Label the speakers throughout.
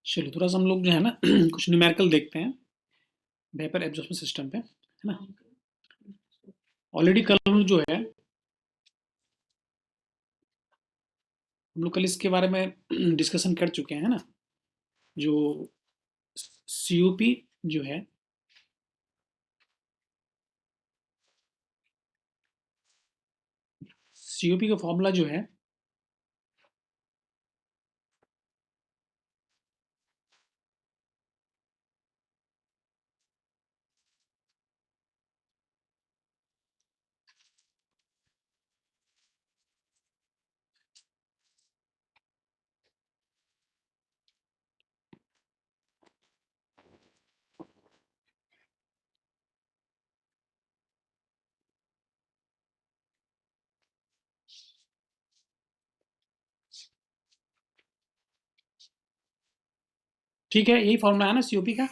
Speaker 1: चलिए थोड़ा सा हम लोग जो है ना कुछ न्यूमेरिकल देखते हैं वेपर एब्जॉर्प्शन सिस्टम पे, है ना। ऑलरेडी कल हम लोग जो है हम लोग कल इसके बारे में डिस्कशन कर चुके हैं, है ना। जो सीओपी जो है, सीओपी का फॉर्मूला जो है ठीक है, यही फॉर्मूला है ना सीओपी का।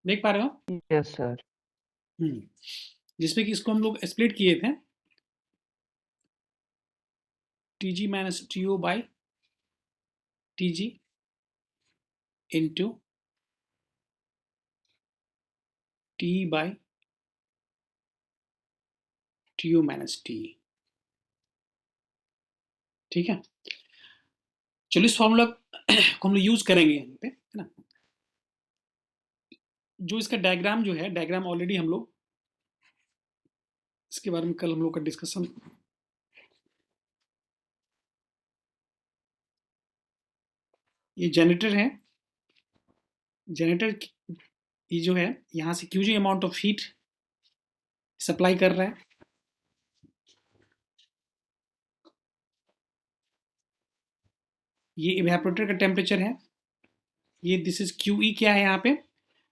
Speaker 1: देख पा रहे हो?
Speaker 2: Yes sir.
Speaker 1: जिसपे कि इसको हम लोग स्प्लिट किए थे, T G minus T O by T G into T by T O minus T. ठीक है, चलो इस फॉर्मूला को हम लोग यूज करेंगे यहाँ पे, है ना। जो इसका डायग्राम जो है, डायग्राम ऑलरेडी हम लोग इसके बारे में कल हम लोग का डिस्कशन, ये जनरेटर है। जनरेटर ये जो है यहाँ से क्यूजी अमाउंट ऑफ हीट सप्लाई कर रहा है। ये इवेपोरेटर का टेम्परेचर है। ये दिस इज क्यू ई, क्या है यहाँ पे,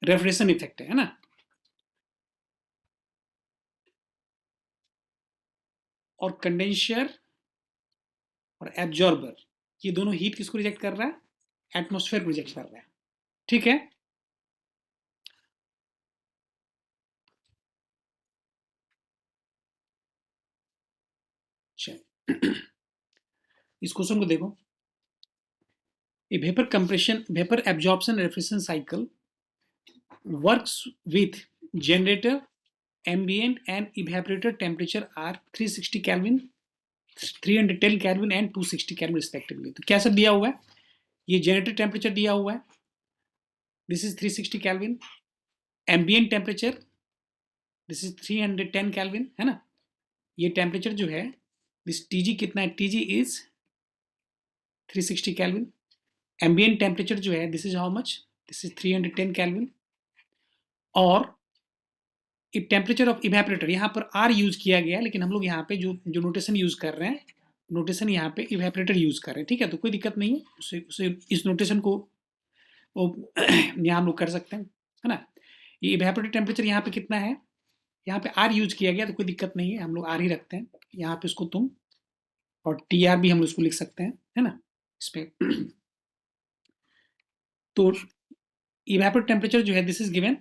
Speaker 1: रेफ्रिजरेशन इफेक्ट है ना। और कंडेंसर और एब्जॉर्बर, ये दोनों हीट किसको रिजेक्ट कर रहा है, एटमॉस्फेयर को रिजेक्ट कर रहा है। ठीक है, इस क्वेश्चन को देखो। ए vapour compression, vapour absorption refrigeration cycle works with generator, ambient and evaporator temperature are 360 Kelvin, 310 Kelvin and 260 Kelvin respectively। तो क्या सब दिया हुआ है, ये जनरेटर टेम्परेचर दिया हुआ है, this is 360 Kelvin, ambient temperature this is 310 Kelvin, है ना। ये टेम्परेचर जो है दिस टीजी कितना है, TG is 360 Kelvin। Ambient temperature जो है this is how much, this is 310 Kelvin। और टेम्परेचर ऑफ इवेपोरेटर, यहाँ पर आर यूज किया गया है, लेकिन हम लोग यहाँ पे जो जो नोटेशन यूज कर रहे हैं, नोटेशन यहाँ पे इवेपोरेटर यूज कर रहे हैं। ठीक है, तो कोई दिक्कत नहीं है, उसे इस नोटेशन को यहाँ हम लोग कर सकते हैं, है ना। ये इवेपोरेटर टेम्परेचर यहाँ पे कितना है, यहाँ पे आर यूज किया गया, तो कोई दिक्कत नहीं है, हम लोग आर ही रखते हैं यहाँ पे इसको तुम, और टी आर भी हम लोग इसको लिख सकते हैं, है ना, इस पे। तो इवेपोरेटर टेम्परेचर जो है दिस इज गिवन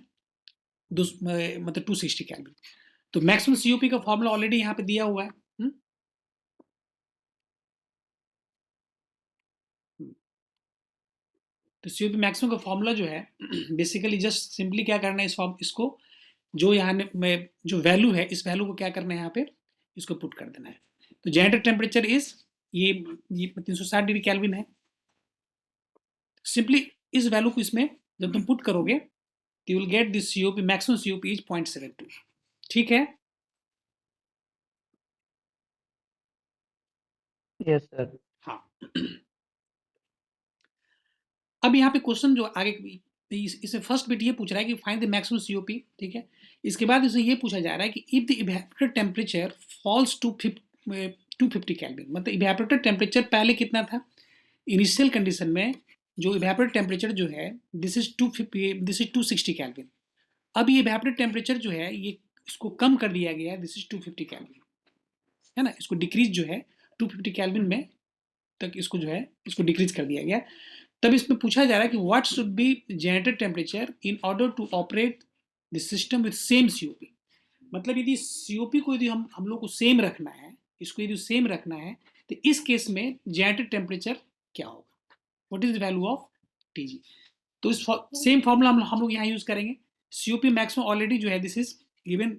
Speaker 1: मतलब 260 Kelvin। तो मैक्सिमम सीओपी का फॉर्मूला ऑलरेडी यहाँ पे दिया हुआ है। तो सीओपी मैक्सिमम का फॉर्मूला जो है बेसिकली जस्ट सिंपली क्या करना है, इस फॉर्म इसको जो यहाँ में जो वैल्यू है, इस वैल्यू को क्या करना है यहाँ पे, इसको पुट कर देना है। तो जनरेटर टेम्परेचर इज ये 360 डिग्री कैल्विन है। सिंपली इस वैल्यू को इसमें जब तुम पुट करोगे तो you will get this COP, maximum COP is 0.72। ठीक है,
Speaker 2: यस सर।
Speaker 1: हाँ। अब यहाँ पे क्वेश्चन जो आगे इसे फर्स्ट बिट ये पूछ रहा है कि फाइंड द मैक्सिमम सीओपी। ठीक है, इसके बाद इसे ये पूछा जा रहा है कि if the evaporator temperature falls to 250 Kelvin, मतलब इवेपोरेटर टेम्परेचर पहले कितना था, इनिशियल कंडीशन में जो इवेपोरेटर टेम्परेचर जो है दिस इज 260 Kelvin। अब ये इवेपोरेटर टेम्परेचर जो है ये इसको कम कर दिया गया है, दिस इज 250 Kelvin, है ना। इसको डिक्रीज जो है 250 Kelvin में तक इसको जो है इसको डिक्रीज कर दिया गया। तब इसमें पूछा जा रहा है कि what should be generator temperature in order to operate the system with same COP. मतलब यदि सीओपी को यदि हम लोग को सेम रखना है, इसको यदि सेम रखना है तो इस केस में जनरेटेड टेम्परेचर क्या होगा, what is the value of TG. तो इस सेम फॉर्मूला हम लोग यहाँ यूज करेंगे। सीओपी मैक्सिमम ऑलरेडी जो है दिस इज गिवन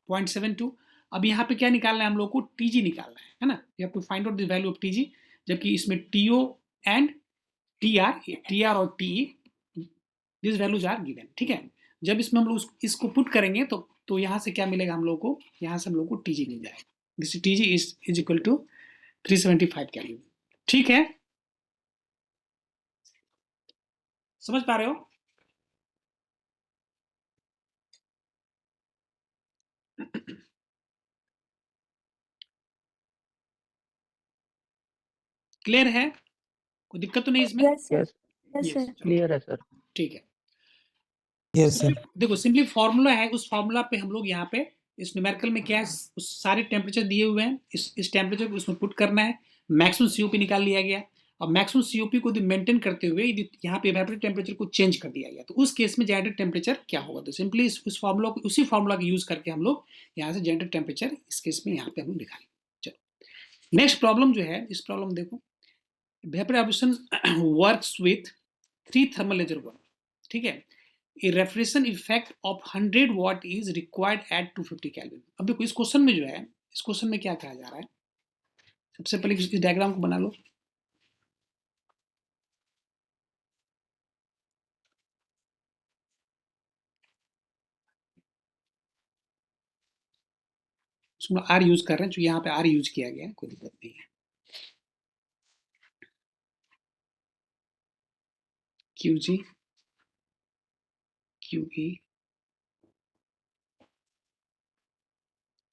Speaker 1: 0.72। अब यहाँ पे क्या निकालना है हम लोग को, टीजी निकालना है ना, you have to find out the value of TG, जबकि इसमें टीओ एंड टीआर और TE this values are given, ठीक है। जब इसमें हम लोग इसको पुट करेंगे तो यहाँ से क्या मिलेगा हम लोग को, यहाँ से हम लोग को टीजी मिल जाएगा, this TG is equal to 375 kelvin, ठीक है, समझ पा रहे हो। क्लियर है, कोई दिक्कत तो नहीं इसमें?
Speaker 2: Yes
Speaker 3: yes
Speaker 2: sir.
Speaker 3: क्लियर है सर।
Speaker 1: ठीक है,
Speaker 4: यस सर।
Speaker 1: देखो सिंपली फॉर्मूला है, उस फॉर्मूला पे हम लोग यहाँ पे इस न्यूमेरिकल में क्या है, उस सारे टेम्परेचर दिए हुए हैं, इस टेम्परेचर को उसमें पुट करना है, मैक्सिमम सीओपी निकाल लिया गया। अब मैक्सिमम सीओपी को मेंटेन करते हुए यदि यहाँ पे इवेपोरेटिव टेम्परेचर को चेंज कर दिया गया तो उस केस में जनरेटेड टेम्परेचर क्या होगा, तो सिंपली उस फॉर्मूला को, उसी फॉर्मूला का यूज करके हम लोग यहाँ से जनरेटेड टेम्परेचर इस केस में यहाँ पे हम लोग निकालेंगे। चलो नेक्स्ट प्रॉब्लम जो है, इस प्रॉब्लम देखो, vaporisation works with 3 thermal ledger one, ठीक है, a refrigeration effect of 100 watt is required at 250 Kelvin। अब देखो इस क्वेश्चन में जो है, इस क्वेश्चन में क्या कहा जा रहा है, सबसे पहले इस डायग्राम को बना लो। उसमें आर यूज कर रहे हैं, जो यहाँ पे आर यूज किया गया है, कोई दिक्कत नहीं है। Q G, Q E,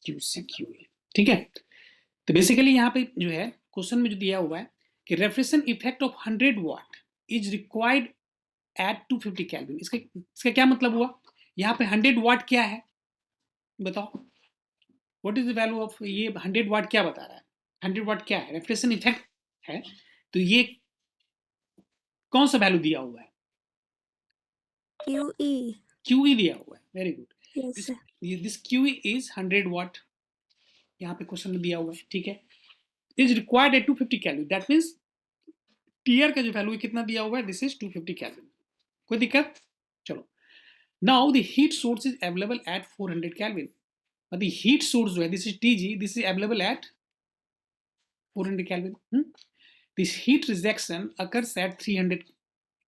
Speaker 1: Q C, Q A, ठीक है। तो बेसिकली यहाँ पे जो है क्वेश्चन में जो दिया हुआ है कि refrigeration effect of 100 what is required at 250 kelvin, इसका क्या मतलब हुआ, यहाँ पे 100 वाट क्या है बताओ, what is the value of, ये 100 वाट क्या बता रहा है, 100 वाट क्या है, रेफ्रिजरेशन इफेक्ट है, तो ये कौन सा वैल्यू दिया हुआ है,
Speaker 2: QE।
Speaker 1: QE दिया हुआ है, very good,
Speaker 2: yes sir.
Speaker 1: This QE is 100 वाट, यहाँ पे क्वेश्चन में दिया हुआ है, ठीक है, is required at 250 kelvin, that means TR का जो वैल्यू कितना दिया हुआ है, दिस इज 250 केल्विन, कोई दिक्कत। चलो now the heat source is available at 400 kelvin, the heat source जो है this is TG, this is available at 400 kelvin, this heat rejection occurs at 300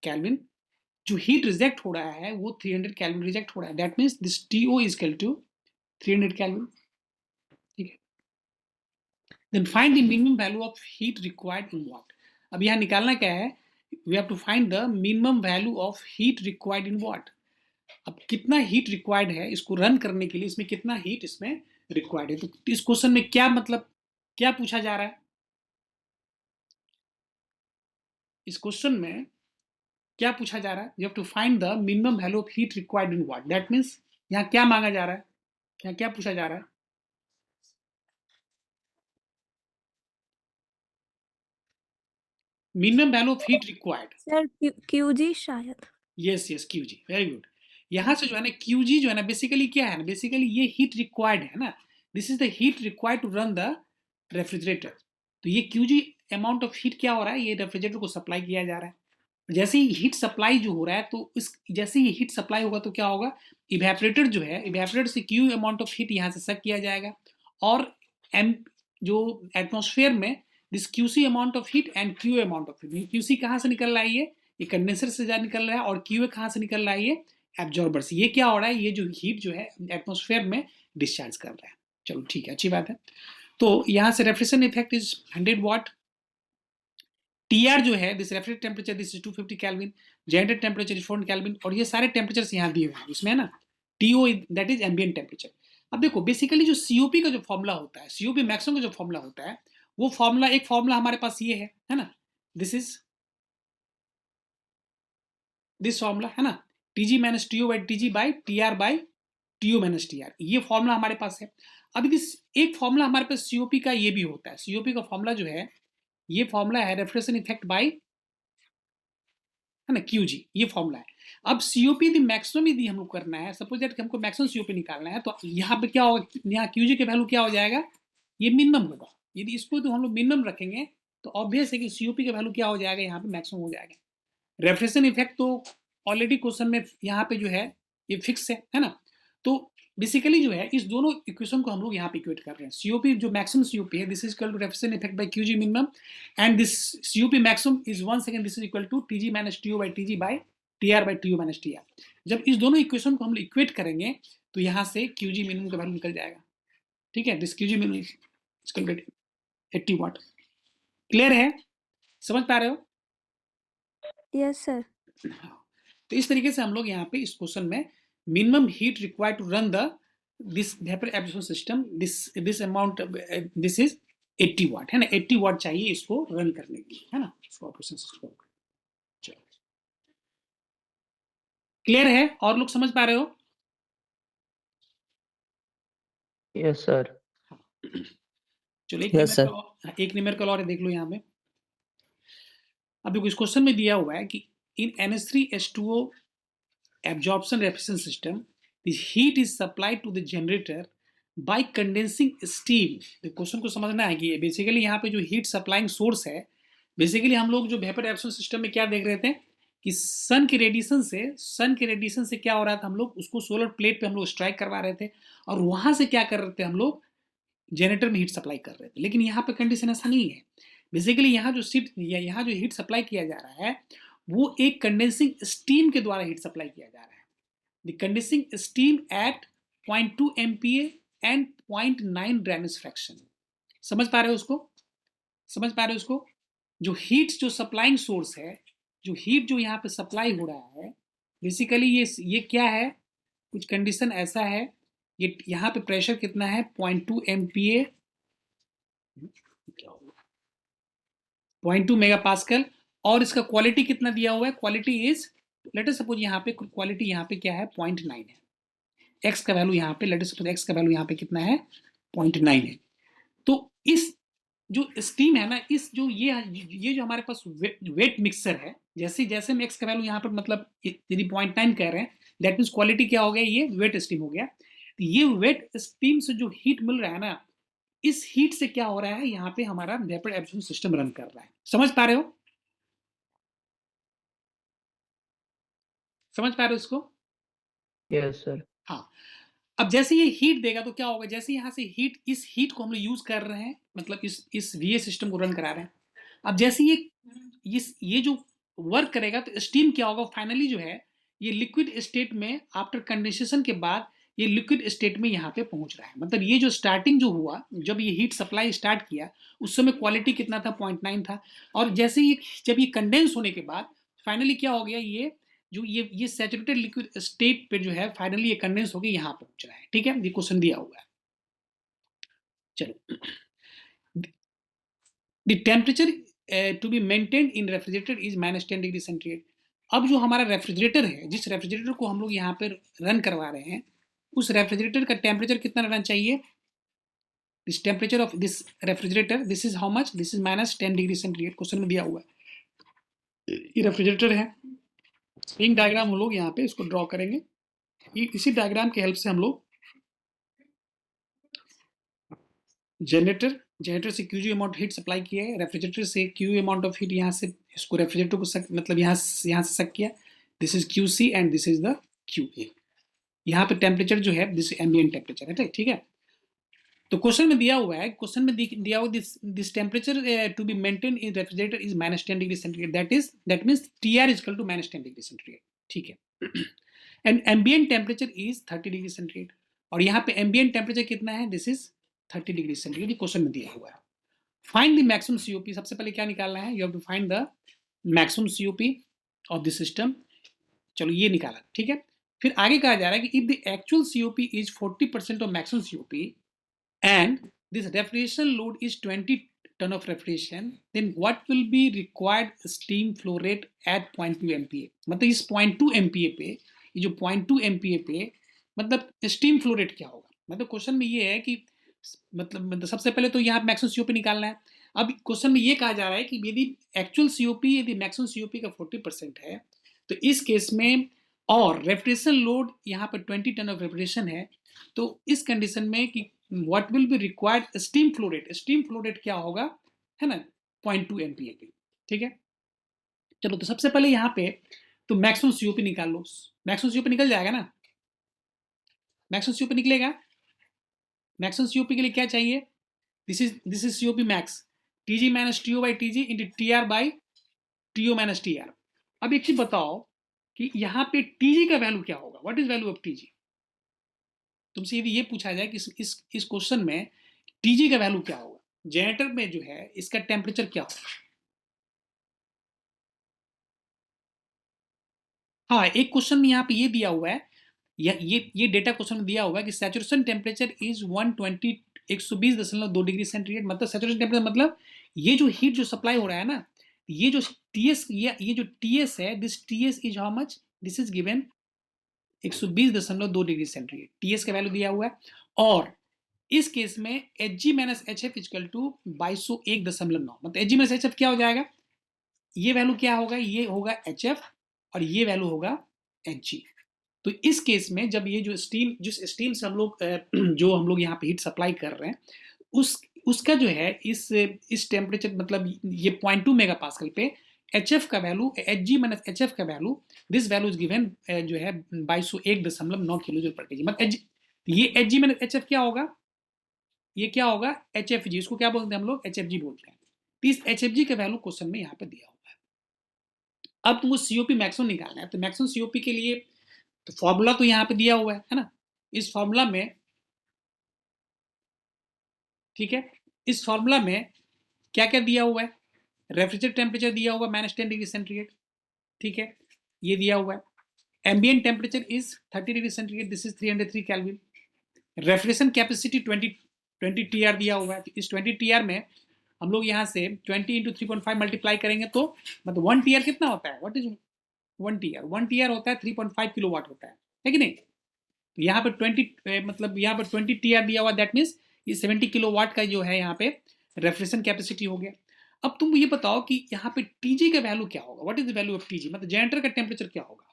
Speaker 1: kelvin, जो हीट रिजेक्ट हो रहा है वो 300 केल्विन रिजेक्ट हो रहा है, that means this TO is equal to 300 kelvin, ठीक है। Then find the minimum value of heat required in watt, अब यहाँ निकालना क्या है, we have to find the minimum value of heat required in watt. अब कितना हीट रिक्वायर्ड है इसको रन करने के लिए, इसमें कितना हीट इसमें रिक्वायर्ड है, तो इस क्वेश्चन में क्या मतलब क्या पूछा जा रहा है, इस क्वेश्चन में क्या पूछा जा रहा है, you have to find the minimum value of heat required in watt, that means यहाँ क्या मांगा जा रहा है, यहाँ क्या पूछा जा रहा है, minimum value of heat required,
Speaker 2: sir QG शायद।
Speaker 1: Yes yes QG, very good. यहाँ से जो है ना QG जो है ना बेसिकली क्या है ना, बेसिकली ये हीट रिक्वायर्ड है ना, this is the heat required to run the refrigerator, तो ये QG अमाउंट ऑफ हीट क्या हो रहा है, ये रेफ्रिजरेटर को सप्लाई किया जा रहा है, जैसे ही हीट सप्लाई जो हो रहा है तो इस जैसे ही हीट सप्लाई होगा तो क्या होगा, इवेपोरेटर जो है, इवेपोरेटर से Q अमाउंट ऑफ हीट यहाँ से सक किया जाएगा, और एम जो एटमॉस्फेयर में this QC amount of heat and QA amount of heat, QC कहाँ से निकल रहा है, ये कंडेंसर से जा निकल रहा है, और QA कहाँ से निकल रहा है, ये एब्जॉर्बर से, ये क्या हो रहा है, ये जो हीट जो है एटमॉस्फेयर में डिस्चार्ज कर रहा है। चलो ठीक है, अच्छी बात है। तो यहाँ से refrigeration effect is 100 watt, TR जो है this refrigerator temperature this is 250 kelvin, generated temperature is 400 kelvin, और ये सारे टेम्परेचर्स यहाँ दिए हुए हैं इसमें है ना, TO that is ambient temperature. अब देखो बेसिकली जो सीओपी का जो फॉर्मूला होता है, सीओपी मैक्सिमम का जो फॉर्मूला होता है, वो फॉर्मूला, एक फॉर्मूला हमारे पास ये है ना, दिस इज दिस फॉर्मूला है ना, TG minus TO by TG by TR by TO minus TR, ये फॉर्मूला हमारे पास है। अब इस एक फॉर्मूला हमारे पास सीओपी का ये भी होता है, सीओपी का फॉर्मूला जो है, ये फॉर्मूला है रेफ्रिजरेशन इफेक्ट बाई है ना QG, ये फॉर्मूला है। अब सीओपी यदि मैक्सिमम यदि हम लोग करना है, सपोज दैट हमको मैक्सिमम सीओपी निकालना है, तो यहाँ पे क्या होगा, यहाँ QG के वैल्यू क्या हो जाएगा, ये मिनिमम होगा, यदि इसको तो हम लोग मिनिमम रखेंगे तो ऑब्वियस है कि सीओपी का वैल्यू क्या हो जाएगा, यहाँ पे मैक्सिमम हो जाएगा। रेफ्रिजरेशन इफेक्ट तो ऑलरेडी क्वेश्चन में यहाँ पे जो है ये फिक्स है ना। तो बेसिकली जो है इस दोनों इक्वेशन को हम लोग यहाँ पे इक्वेट कर रहे हैं। सीओपी जो मैक्सिमम सीओपी है, this is equal to refrigeration effect by QG minimum, and this COP maximum is 1 second, this is equal to TG minus TO by TG by TR by TO minus TR. जब इस दोनों equation को हम लोग equate करेंगे तो यहाँ से क्यूजी मिनिमम का वैल्यू निकल जाएगा। ठीक है, this QG minimum is 80 watt. Clear है, समझ पा रहे हो?
Speaker 2: Yes sir.
Speaker 1: तो इस तरीके से हम लोग यहाँ पे इस क्वेश्चन में minimum heat required to run the this vapour absorption system, this amount, this is 80 watt है ना। 80 वाट चाहिए इसको रन करने के लिए, है ना, इसको ऑपरेशन सिस्टम। चलो क्लियर है, और लोग समझ पा रहे हो?
Speaker 4: Yes sir.
Speaker 1: चलो
Speaker 4: Yes, sir.
Speaker 1: एक न्यूमेरिकल और देख लो यहाँ पे। अब देखो इस क्वेश्चन में दिया हुआ है कि इन NH3H2O absorption refrigeration system, the heat is supplied to the generator by condensing steam। तो क्वेश्चन को समझना है कि बेसिकली यहाँ पे जो हीट सप्लाइंग सोर्स है, बेसिकली हम लोग जो वेपर एब्जॉर्प्शन सिस्टम में क्या देख रहे थे कि सन के रेडिएशन से क्या हो रहा था, हम लोग उसको सोलर प्लेट पे हम लोग स्ट्राइक करवा रहे थे और वहां से क्या कर रहे थे, हम लोग जनरेटर में हीट सप्लाई कर रहे थे। लेकिन यहाँ पे कंडीशन ऐसा नहीं है। बेसिकली यहाँ जो हीट सप्लाई किया जा रहा है वो एक कंडेंसिंग स्टीम के द्वारा हीट सप्लाई किया जा रहा है। The condensing steam eight 0.2 MPa and 0.9 drainage fraction. समझ पा रहे हो उसको? समझ पा रहे हो उसको? जो हीट जो सप्लाइंग सोर्स है, जो हीट जो यहाँ पे सप्लाई हो रहा है, बेसिकली ये क्या है, कुछ कंडीशन ऐसा है, ये यहाँ पे प्रेशर कितना है 0.2 MPa, 0.2 मेगापास्कल, और इसका क्वालिटी कितना दिया हुआ है, quality is, let us suppose यहाँ पे क्वालिटी यहाँ पे क्या है 0.9 है, एक्स का वैल्यू यहाँ पे, लेट अस सपोज एक्स का वैल्यू यहाँ पे कितना है 0.9 है। तो इस जो स्टीम है ना, इस जो ये जो हमारे पास वेट मिक्सर है, जैसे जैसे हम एक्स का वैल्यू यहाँ पर मतलब यदि 0.9 कह रहे हैं, दैट मीन्स क्वालिटी क्या हो गया, ये वेट स्टीम हो गया। तो ये वेट स्टीम से जो हीट मिल रहा है ना, इस हीट से क्या हो रहा है, यहाँ पे हमारा वेपर एब्जॉर्प्शन सिस्टम रन कर रहा है। समझ पा रहे हो? समझ पा रहे हो इसको?
Speaker 4: Yes sir.
Speaker 1: हाँ। अब जैसे ये हीट देगा तो क्या होगा, जैसे यहाँ से हीट, इस हीट को हम लोग यूज कर रहे हैं, मतलब इस VA सिस्टम को रन करा रहे हैं। अब जैसे ये जो वर्क करेगा तो स्टीम क्या होगा, फाइनली जो है ये लिक्विड स्टेट में आफ्टर कंडेंसेशन के बाद ये लिक्विड स्टेट में यहाँ पे पहुंच रहा है। मतलब ये जो स्टार्टिंग जो हुआ, जब ये हीट सप्लाई स्टार्ट किया उस समय क्वालिटी कितना था 0.9 था, और जैसे ये जब ये कंडेंस होने के बाद फाइनली क्या हो गया, ये जो ये सैचुरेटेड लिक्विड स्टेट पे जो है फाइनली ये कंडेंस होकर यहाँ पहुंच रहा है। ठीक है, ये क्वेश्चन दिया हुआ है। चलो, the temperature to be maintained in refrigerator is -10 degree centigrade. अब जो हमारा रेफ्रिजरेटर है, जिस रेफ्रिजरेटर को हम लोग यहाँ पे रन करवा रहे हैं, उस रेफ्रिजरेटर का टेम्परेचर कितना रहना चाहिए, this temperature of this refrigerator, this is how much, this is -10 degree centigrade, question में दिया हुआ है। ये रेफ्रिजरेटर है, एक डायग्राम हम लोग यहाँ पे इसको ड्रॉ करेंगे। इसी डायग्राम की हेल्प से हम लोग जनरेटर से क्यूजी अमाउंट हीट सप्लाई किया है, रेफ्रिजरेटर से क्यू अमाउंट ऑफ हीट यहाँ से इसको रेफ्रिजरेटर को मतलब यहाँ से सक किया, this is QC and this is the QA। यहाँ पे टेम्परेचर जो है दिस एम्बिएंट टेम्परेचर है, ठीक है। तो क्वेश्चन में दिया हुआ है, क्वेश्चन में दिया हुआ this temperature to be maintain in refrigerator is -10 degree centigrade, that means TR is equal to -10 degree centigrade, ठीक है। And ambient temperature is 30 degree centigrade, और यहाँ पे एम्बिएंट टेम्परेचर कितना है, दिस इज 30 डिग्री सेंटीग्रेड, ये क्वेश्चन में दिया हुआ है। फाइंड द मैक्सिमम COP, सबसे पहले क्या निकालना है, you have to find the maximum COP of the system. चलो ये निकाला, ठीक है। फिर आगे कहा जा रहा है कि if the actual COP is 40% of maximum COP and this refrigeration load is 20 ton of refrigeration, then what will be required steam flow rate at 0.2 MPa। मतलब इस 0.2 MPa पे, ये जो 0.2 MPa पे मतलब स्टीम फ्लो रेट क्या होगा। मतलब क्वेश्चन में ये है कि मतलब सबसे पहले तो यहाँ मैक्सिमम COP निकालना है। अब क्वेश्चन में ये कहा जा रहा है कि यदि एक्चुअल COP यदि मैक्सिमम COP का 40% है तो इस केस में, और रेफ्रिजरेशन लोड यहाँ पर 20 टन ऑफ रेफ्रिजरेशन है, तो इस कंडीशन में कि what will be required steam flow rate, steam flow rate क्या होगा, है ना, 0.2 MPa की। ठीक है, चलो तो सबसे पहले यहाँ पे तो मैक्सिमम सीओपी निकाल लो। मैक्सिमम सीओपी निकल जाएगा ना, मैक्सिमम सीओपी निकलेगा। मैक्सिमम सीओपी के लिए क्या चाहिए, this is COP max, TG minus TO by TG into TR by TO minus TR. अब एक चीज बताओ कि यहाँ पे टीजी का वैल्यू क्या होगा, what is value of TG. तुमसे यदि ये पूछा जाए कि इस क्वेश्चन में टीजी का वैल्यू क्या होगा, जनरेटर में जो है इसका टेम्परेचर क्या होगा। हाँ, एक क्वेश्चन में यहाँ पे ये दिया हुआ है, ये डेटा क्वेश्चन में दिया हुआ है कि saturation temperature is 120 120.2 degree centigrade. मतलब सैचुरेशन टेम्परेचर मतलब ये जो हीट जो सप्लाई हो रहा है ना, ये जो टीएस, ये जो टीएस है, this TS is how much, this is given 120.2 degree centigrade, TS का वैल्यू दिया हुआ है। और इस केस में H G minus H F is equal to 2201.9, मतलब H G minus H F क्या हो जाएगा, ये वैल्यू क्या होगा, ये होगा एच एफ और ये वैल्यू होगा एच जी। तो इस केस में जब ये जो स्टीम, जिस स्टीम से हम लोग जो हम लोग यहाँ पे हीट सप्लाई कर रहे हैं, उसका जो है इस टेम्परेचर मतलब ये 0.2 मेगा पास्कल पे एच एफ का value, H G minus H F का value, this value is given जो है 2201.9 किलो जूल पर केजी। मतलब ये H G minus H F क्या होगा, ये क्या होगा एच एफ जी, इसको क्या बोलते हैं हम लोग, एच एफ जी बोलते हैं। तो इस एच एफ जी का वैल्यू क्वेश्चन में यहाँ पे दिया हुआ है। अब तुमको सीओपी मैक्सिमम निकालना है, तो मैक्सिमम सीओपी के लिए तो फॉर्मूला तो यहाँ पे दिया हुआ है ना, इस फॉर्मूला में, ठीक है, इस फॉर्मूला में क्या क्या दिया हुआ है, रेफ्रिजरेटर टेम्परेचर दिया हुआ -10 डिग्री सेंटीग्रेड, ठीक है, ये दिया हुआ है। Ambient temperature is 30 degree centigrade, this is 303 kelvin. Refrigeration capacity 20 TR दिया हुआ है, तो इस 20 टीआर में हम लोग यहाँ से 20 इंटू 3.5 मल्टीप्लाई करेंगे तो मतलब 1 टीआर कितना होता है, व्हाट इज 1 टीआर होता है 3.5 किलो वाट होता है कि नहीं। तो यहाँ पे 20 मतलब यहाँ पे 20 टीआर दिया हुआ, दैट मीन्स ये 70 किलो वाट का जो है यहाँ पे रेफ्रिजरेशन कैपेसिटी हो गया। अब तुम ये बताओ कि यहाँ पे टीजी का वैल्यू क्या होगा, what is the value of TG, मतलब जनरेटर का टेम्परेचर क्या होगा।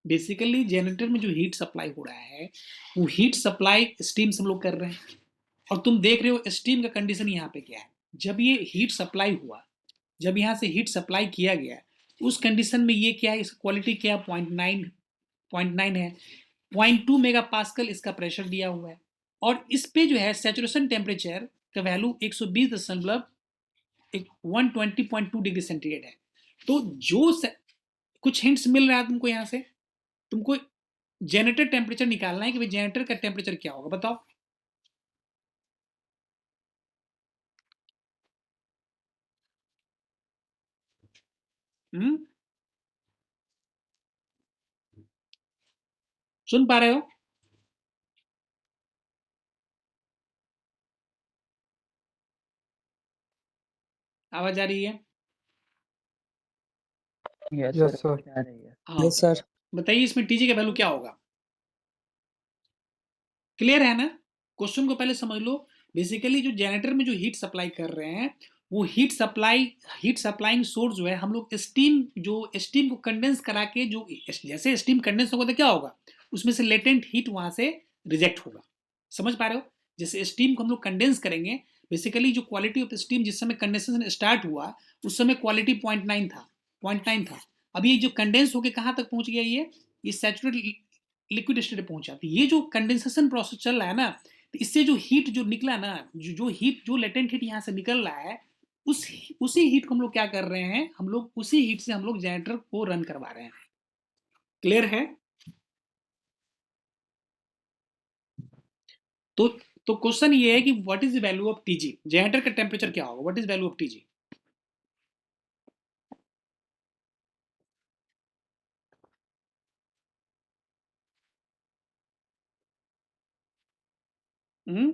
Speaker 1: बेसिकली जनरेटर में जो हीट सप्लाई हो रहा है वो हीट सप्लाई स्टीम से हम लोग कर रहे हैं, और तुम देख रहे हो स्टीम का कंडीशन यहाँ पे क्या है। जब ये हीट सप्लाई हुआ, जब यहाँ से हीट सप्लाई किया गया, उस कंडीशन में ये क्या है, इसका क्वालिटी क्या, 0.9 है, 0.2 मेगा पास्कल इसका प्रेशर दिया हुआ है, और इस पे जो है सेचुरेशन टेम्परेचर का वैल्यू 120.2 डिग्री सेंटीग्रेड है। तो कुछ हिंट्स मिल रहा है तुमको यहाँ से, तुमको जनरेटर टेम्परेचर निकालना है कि भाई जनरेटर का टेम्परेचर क्या होगा, बताओ। हम्म, सुन पा रहे हो, आवाज आ रही है।
Speaker 4: Yes
Speaker 3: yes
Speaker 4: sir,
Speaker 3: sir.
Speaker 4: आवाज आ रही है।
Speaker 1: हाँ,
Speaker 3: यस सर।
Speaker 1: बताइए इसमें टीजी का वैल्यू क्या होगा, क्लियर है ना। क्वेश्चन को पहले समझ लो। बेसिकली जो जनरेटर में जो हीट सप्लाई कर रहे हैं वो हीट सप्लाइंग सोर्स जो है, हम लोग स्टीम को कंडेंस करा के, जो जैसे स्टीम कंडेंस होगा तो क्या होगा, उसमें से लेटेंट हीट वहां से रिजेक्ट होगा। समझ पा रहे हो, जैसे स्टीम को हम लोग कंडेंस करेंगे, बेसिकली जो क्वालिटी ऑफ स्टीम जिस समय कंडेंसेशन स्टार्ट हुआ उस समय क्वालिटी 0.9 था, 0.9 था। अब ये जो कंडेंस होकर कहाँ तक पहुंच गया, ये सैचुरेटेड लिक्विड स्टेट पे पहुंचा। तो ये जो कंडेंसेशन प्रोसेस चल रहा है ना, तो इससे जो हीट जो निकला ना, जो लेटेंट हीट यहाँ से निकल रहा है, उस उसी हीट को हम लोग क्या कर रहे हैं, हम लोग उसी हीट से हम लोग जनरेटर को रन करवा रहे हैं। क्लियर है। तो तो क्वेश्चन ये है कि what is the value of TG, generator का टेम्परेचर क्या होगा, what is value of TG. हम्म,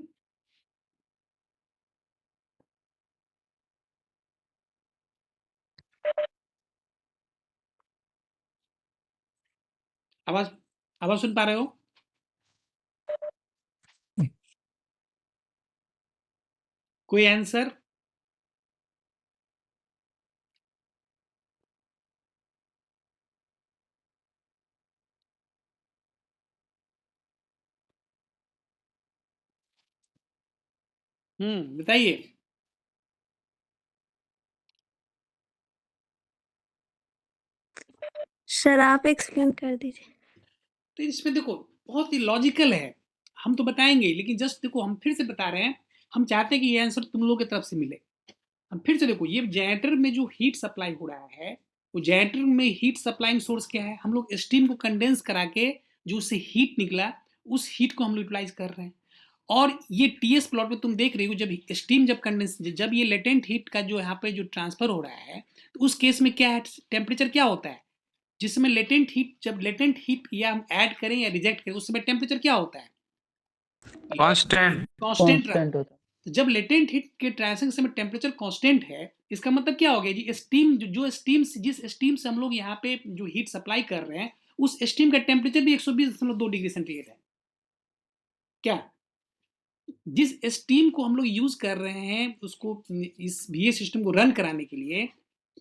Speaker 1: आवाज आवाज सुन पा रहे हो, कोई आंसर। बताइए।
Speaker 2: सर आप एक्सप्लेन कर दीजिए।
Speaker 1: तो इसमें देखो बहुत ही लॉजिकल है, हम तो बताएंगे, लेकिन जस्ट देखो हम फिर से बता रहे हैं, हम चाहते हैं कि ये आंसर तुम लोगों की तरफ से मिले। हम फिर से देखो, ये जनरेटर में जो हीट सप्लाई हो रहा है, वो जनरेटर में हीट सप्लाइंग सोर्स क्या है, हम लोग स्टीम को कंडेंस करा के जो उससे हीट निकला, उस हीट को हम यूटिलाइज कर रहे हैं। और ये टीएस प्लॉट में तुम देख रही हो, जब स्टीम जब कंडेंस, जब ये लेटेंट हीट का जो यहाँ पे जो ट्रांसफर हो रहा है, तो उस केस में क्या है, टेम्परेचर क्या होता है, जिसमें लेटेंट हीट, जब लेटेंट हीट या हम ऐड करें या रिजेक्ट करें, उस समय टेम्परेचर क्या होता है,
Speaker 3: कांस्टेंट
Speaker 1: कांस्टेंट रहा।
Speaker 4: कांस्टेंट होता
Speaker 1: तो जब लेटेंट हीट के ट्रांजिशन समय टेम्परेचर कांस्टेंट है, इसका मतलब क्या हो गया जी, स्टीम जो स्टीम, जिस स्टीम से हम लोग यहाँ पे जो हीट सप्लाई कर रहे हैं, उस स्टीम का टेम्परेचर भी 120.2 डिग्री सेंटीग्रेड है। क्या, जिस स्टीम को हम लोग यूज कर रहे हैं, उसको इस बीए सिस्टम को रन कराने के लिए,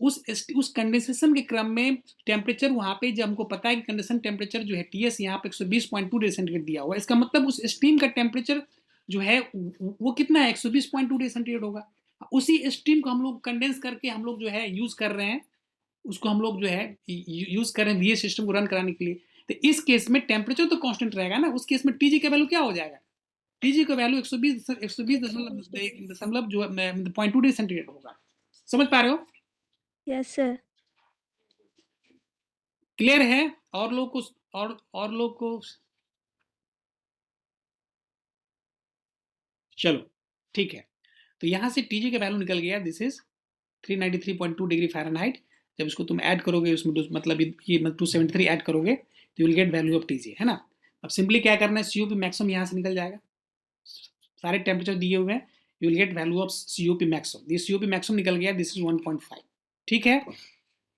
Speaker 1: उस कंडेंसेशन के क्रम में टेम्परेचर वहां पे, जब हमको पता है कि कंडेंसेशन टेम्परेचर जो है टीएस यहाँ पे 120.2 डिग्री सेंटीग्रेड दिया हुआ है, इसका मतलब उस स्टीम का टेम्परेचर जो है वो कितना है, 120.2 डिग्री सेंटीग्रेड होगा। उसी स्टीम को हम लोग कंडेंस करके हम लोग जो है यूज कर रहे हैं, उसको हम लोग जो है यूज कर रहे हैं बीए सिस्टम को रन कराने के लिए। तो इस केस में टेम्परेचर तो कांस्टेंट रहेगा ना, उस केस में टीजी का वैल्यू क्या हो जाएगा, टीजी का वैल्यू 120 दशमलव जो 0.2 डिग्री सेंटीग्रेड होगा। समझ पा रहे हो?
Speaker 2: Yes sir.
Speaker 1: क्लियर है? और लोग को, और लोग को, चलो ठीक है। तो यहां से टीजी का वैल्यू निकल गया, दिस इज 393.2 डिग्री फ़ारेनहाइट। जब इसको तुम ऐड करोगे उसमें मतलब ये 273 ऐड करोगे तो you will get value of TG, है ना। अब सिंपली क्या करना है, सीओपी मैक्सिमम यहां से निकल जाएगा, सारे टेम्परेचर दिए हुए हैं, you will get value of COP maximum. This COP maximum निकल गया, दिस इज 1.5। ठीक है,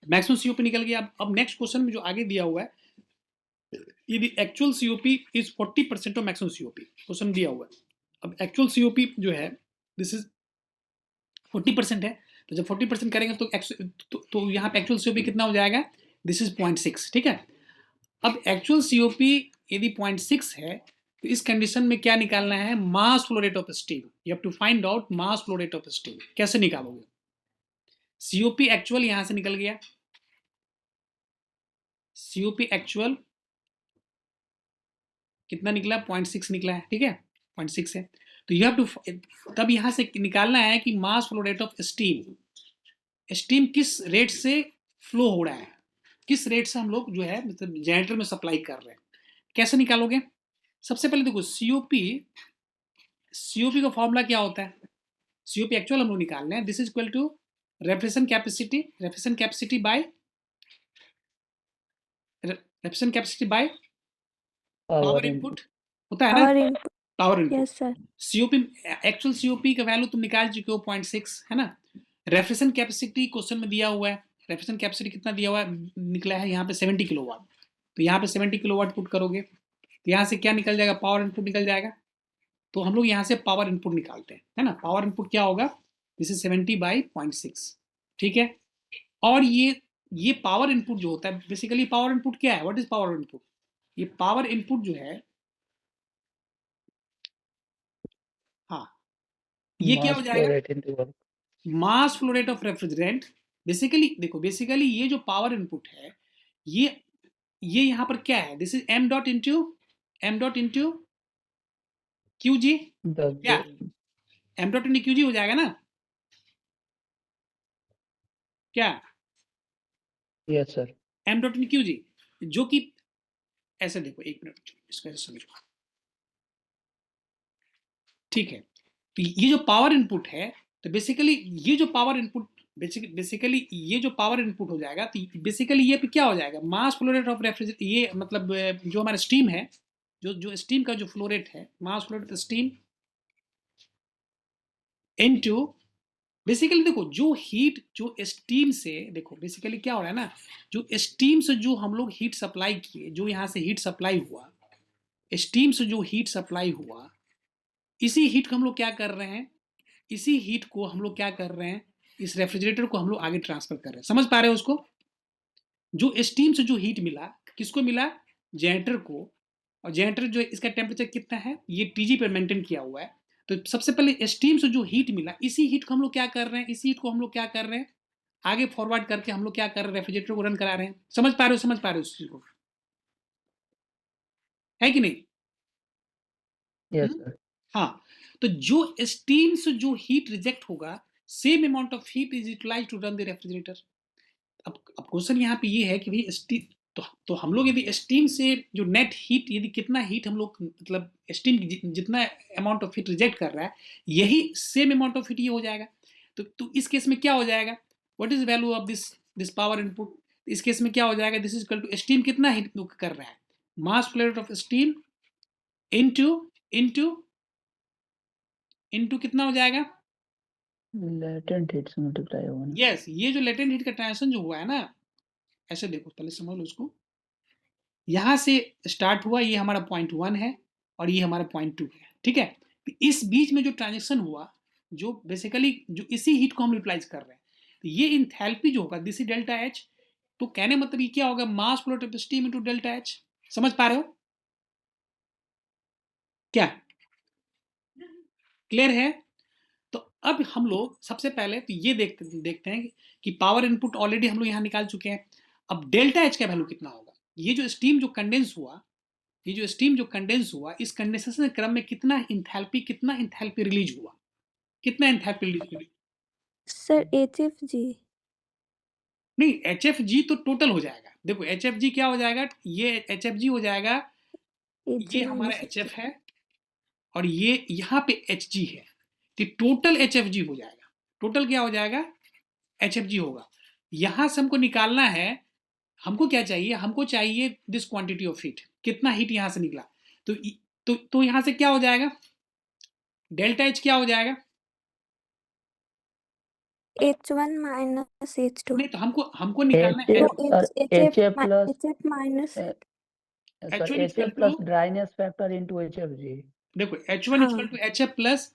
Speaker 1: मैक्सिमम सीओपी निकल गया। अब नेक्स्ट क्वेश्चन में जो आगे दिया हुआ है, यदि actual COP is 40% of maximum COP, question दिया हुआ है। अब एक्चुअल सीओपी जो है दिस इज 40% है, तो जब 40% करेंगे तो यहाँ पे एक्चुअल सीओपी कितना हो जाएगा, दिस इज 0.6। ठीक है, अब एक्चुअल सीओपी यदि 0.6 है, तो इस कंडीशन में क्या निकालना है, mass flow rate of steam. You have to find out mass flow rate of steam. कैसे निकालोगे, सीओपी एक्चुअल यहां से निकल गया, सीओपी एक्चुअल कितना निकला, 0.6 निकला है। ठीक है, 0.6 है, तो यू हैव टू, तब यहां से निकालना है कि मास flow rate of steam, steam किस रेट से फ्लो हो रहा है, किस रेट से हम लोग जो है मतलब जनरेटर में सप्लाई कर रहे हैं। कैसे निकालोगे, सबसे पहले देखो सीओपी, सीओपी का फॉर्मूला क्या होता है, सीओपी एक्चुअल हम लोग निकालना है, this is equal to refrigeration capacity by power input होता है ना,
Speaker 2: power input.
Speaker 1: Power input.
Speaker 2: Yes sir.
Speaker 1: COP actual COP का वैल्यू तुम निकाल चुके हो 0.6, है ना। रेफ्रिजरेशन कैपेसिटी क्वेश्चन में दिया हुआ है, रेफ्रिजरेशन कैपेसिटी कितना दिया हुआ है, निकला है यहाँ पे 70 किलोवाट, तो यहाँ पे 70 किलोवाट पुट करोगे, तो यहाँ से क्या निकल जाएगा, पावर इनपुट निकल जाएगा। तो हम लोग यहाँ से पावर इनपुट निकालते हैं, है ना। पावर इनपुट क्या होगा, दिस इज 70/0.6। ठीक है, और ये पावर इनपुट जो होता है, बेसिकली पावर इनपुट क्या है, व्हाट इज पावर इनपुट, ये पावर इनपुट जो है, हाँ, ये क्या हो जाएगा, मास flow rate of refrigerant. Basically देखो, बेसिकली ये जो पावर इनपुट है, ये यहां पर क्या है, this is m dot into Q G, क्या m dot into Q G हो जाएगा ना, क्या,
Speaker 4: yes sir.
Speaker 1: m dot into Q G, जो कि ऐसे देखो, एक मिनट इसको ऐसे समझो। ठीक है, तो ये जो पावर इनपुट है, तो बेसिकली ये जो पावर इनपुट, बेसिकली ये जो पावर इनपुट हो जाएगा, तो बेसिकली ये क्या हो जाएगा, मास फ्लो रेट ऑफ रेफ्रिजरेटर, ये मतलब जो हमारा स्टीम है, जो स्टीम का जो फ्लो रेट है, mass flow rate of steam into, basically देखो जो हीट जो स्टीम से, देखो बेसिकली क्या हो रहा है ना, जो स्टीम से जो हम लोग हीट सप्लाई किए, जो यहाँ से हीट सप्लाई हुआ, स्टीम से जो हीट सप्लाई हुआ, इसी हीट को हम लोग क्या कर रहे हैं, इसी हीट को हम लोग क्या कर रहे हैं, इस रेफ्रिजरेटर को हम लोग आगे ट्रांसफर कर रहे हैं। समझ पा रहे हो उसको, जो स्टीम से जो हीट मिला, किसको मिला, जनरेटर को, और जनरेटर जो इसका टेम्परेचर कितना है, ये टीजी पर मेंटेन किया हुआ है, तो सबसे पहले स्टीम से जो हीट मिला, इसी हीट को हम लोग क्या कर रहे हैं, इसी हीट को हम लोग क्या कर रहे हैं, आगे फॉरवर्ड करके हम लोग क्या कर रहे हैं, रेफ्रिजरेटर को रन करा रहे हैं। समझ पा रहे हो उस चीज को, है कि नहीं?
Speaker 4: Yes, sir.
Speaker 1: हाँ, तो जो स्टीम से जो हीट रिजेक्ट होगा, same amount of heat is utilise to run the refrigerator. अब क्वेश्चन यहाँ पे ये है कि भाई स्टीम, तो हम लोग यदि स्टीम से जो नेट हीट, यदि कितना हीट हम लोग मतलब स्टीम जितना अमाउंट ऑफ हीट रिजेक्ट कर रहा है, यही सेम अमाउंट ऑफ हीट ये हो जाएगा। तो इस केस में क्या हो जाएगा, what is value of this power input? इस केस में क्या हो जाएगा, this is equal to steam कितना हीट कर रहा है, mass flow rate of steam into into into कितना हो जाएगा,
Speaker 4: Latent heat से multiply होगा ना?
Speaker 1: यस, ये जो लेटेंट हीट का ट्रांजिशन जो हुआ है ना, ऐसे देखो, पहले समझ लो उसको, यहां से स्टार्ट हुआ, ये हमारा पॉइंट 1 है और ये हमारा पॉइंट 2 है, ठीक है। तो इस बीच में जो ट्रांजेक्शन हुआ, जो बेसिकली जो इसी हीट को हम यूटिलाइज कर रहे हैं, तो ये इंथैल्पी जो होगा दिस इज डेल्टा एच। तो कहने मतलब ये क्या होगा, मास flow rate of steam into delta H. समझ पा रहे हो क्या? क्लियर है? तो अब हम लोग सबसे पहले तो ये देखते हैं कि पावर इनपुट ऑलरेडी हम लोग यहाँ निकाल चुके हैं। अब डेल्टा एच का वैल्यू कितना होगा, ये जो स्टीम जो कंडेंस हुआ, ये जो स्टीम जो कंडेंस हुआ, इस कंडेंसेशन के क्रम में कितना इंथैल्पी रिलीज हुआ, कितना इंथैल्पी रिलीज?
Speaker 2: Sir HFG।
Speaker 1: नहीं, HFG तो टोटल हो जाएगा। देखो HFG क्या हो जाएगा, ये HFG हो जाएगा, ये हमारा HF है और ये यहाँ पे HG है, तो टोटल HFG हो जाएगा। टोटल क्या हो जाएगा, HFG होगा। यहां से हमको निकालना है, हमको क्या चाहिए, हमको चाहिए दिस क्वांटिटी ऑफ हीट, कितना हीट यहां से निकला। तो यहां से क्या हो जाएगा, डेल्टा एच क्या हो जाएगा,
Speaker 2: H1 minus H2।
Speaker 1: नहीं तो हमको निकालना है
Speaker 4: HF plus
Speaker 2: HF minus
Speaker 4: sir,
Speaker 1: H1 equal
Speaker 4: HF
Speaker 1: to,
Speaker 4: plus dryness factor into HFG.
Speaker 1: देखो H1 equal to HF plus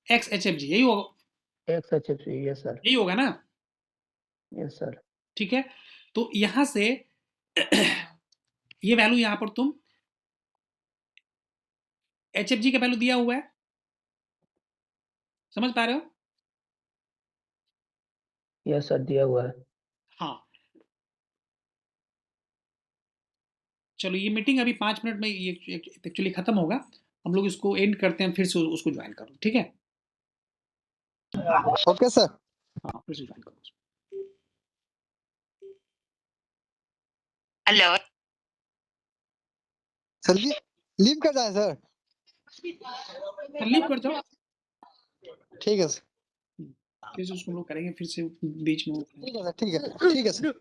Speaker 1: x HFG, यही होगा,
Speaker 4: X HFG, yes sir.
Speaker 1: यही होगा ना?
Speaker 4: Yes sir.
Speaker 1: ठीक है, तो यहां से ये वैल्यू यहां पर तुम HFG का वैल्यू दिया हुआ है, समझ पा रहे हो?
Speaker 4: Yes sir, दिया हुआ है।
Speaker 1: हाँ, चलो ये मीटिंग अभी 5 मिनट में ये एक्चुअली खत्म होगा, हम लोग इसको एंड करते हैं, फिर से उसको ज्वाइन करो, ठीक है?
Speaker 5: Okay sir.
Speaker 1: हाँ, फिर से ज्वाइन करो।
Speaker 6: हेलो
Speaker 5: सर लीव कर जाए सर।
Speaker 1: लीव कर जाओ,
Speaker 5: ठीक है सर,
Speaker 1: फिर से उसको हम लोग करेंगे, फिर से बीच में
Speaker 5: ठीक है सर, ठीक है सर।